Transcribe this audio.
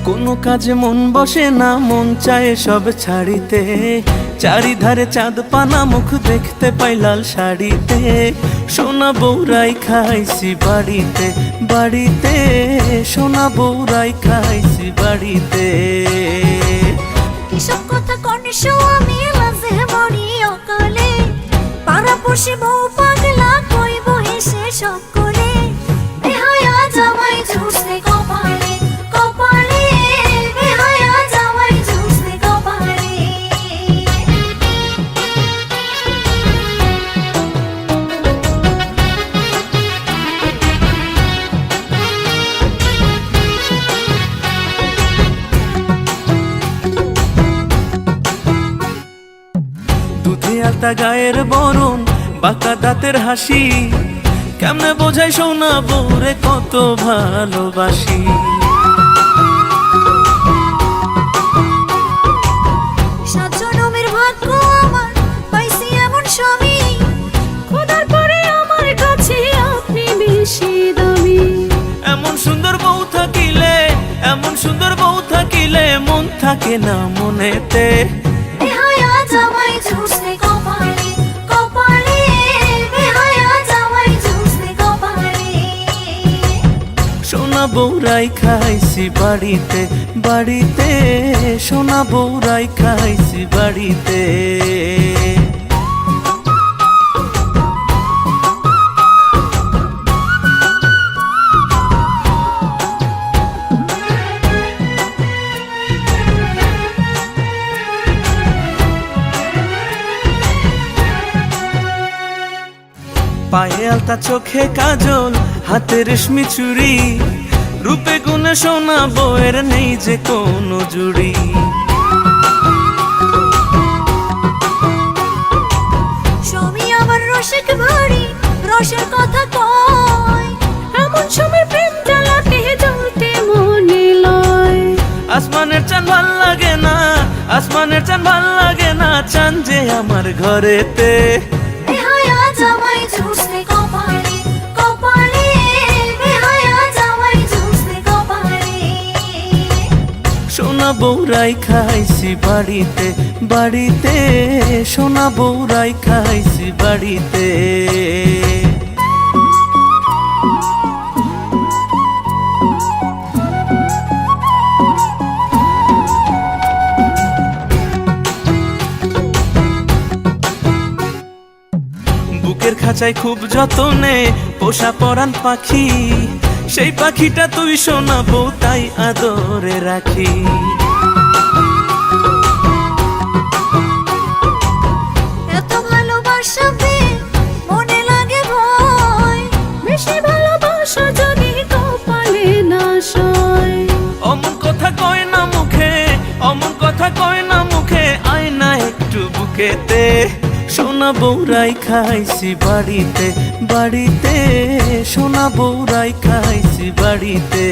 কোনো কাজে মন বসে না, মন চায় সব ছাড়িতে। চারিধারে চাঁদ পানা, মুখ দেখতে পাই লাল শাড়িতে। সোনা বউরাই খাইছি বাড়িতে বাড়িতে, সোনা বউরাই খাইছি বাড়িতে। এসব কথা কনিশো আমি লাজে বড়ি অকালে, পাড়াপড়শি বউ পাগলা কইব হেসে সব করে। বেহায়া জামাই ঝুসে কপালে কপালে, বেহায়া জামাই ঝুসে কপালে। দুধে আলতা গায়ের বরণ, বাঁকা দাঁতের হাসি, কেমনে বোঝাই সোনা বউরে কত ভালোবাসি। সাত জনমের ভাগ্য আমার, পাইছি এমন স্বামী, খোদার পরে আমার কাছে আপনি বেশি দামি। এমন সুন্দর বউ থাকিলে, এমন সুন্দর বউ থাকিলে, মন থাকে না মনেতে। বেহায়া জামাই ঝুসে কপালে কপালে, বেহায়া জামাই ঝুসে কপালে। সোনা বউরাই খাইছি বাড়িতে বাড়িতে, সোনা বউরাই খাইছি বাড়িতে। পায়ে আলতা, চোখে কাজল, হাতে রেশমি চুড়ি, রূপে গুণে সোনা বউয়ের নেই যে কোনো জুড়ি। স্বামী আমার রসিক ভারী, রসের কথা কয়, এমন সময় প্রেম জ্বালাতে জ্বলতে মনে লয়। আসমানের চাঁদ ভাল লাগে না, আসমানের চাঁদ ভাল লাগে না, চাঁদ যে আমার ঘরেতে। বেহায়া জামাই ঝুসে কপালে কপালে, বেহায়া জামাই ঝুসে কপালে। সোনা বউরাই খাইছি বাড়িতে বাড়িতে, সোনা বউরাই খাইছি বাড়িতে। বুকের খাঁচায় খুব যতনে পোষা পরাণ পাখি, সেই পাখিটা তুই সোনা বউ তাই আদরে রাখি। এত ভালোবাসা পেয়ে মনে লাগে ভয়, বেশি ভালোবাসা যদি কপালে না সয়। অমন কথা কয় না মুখে, অমন কথা কয় না মুখে, আয় না একটু বুকেতে। সোনা বউরাই খাইছি বাড়িতে বাড়িতে, সোনা বউরাই খাইছি বাড়িতে।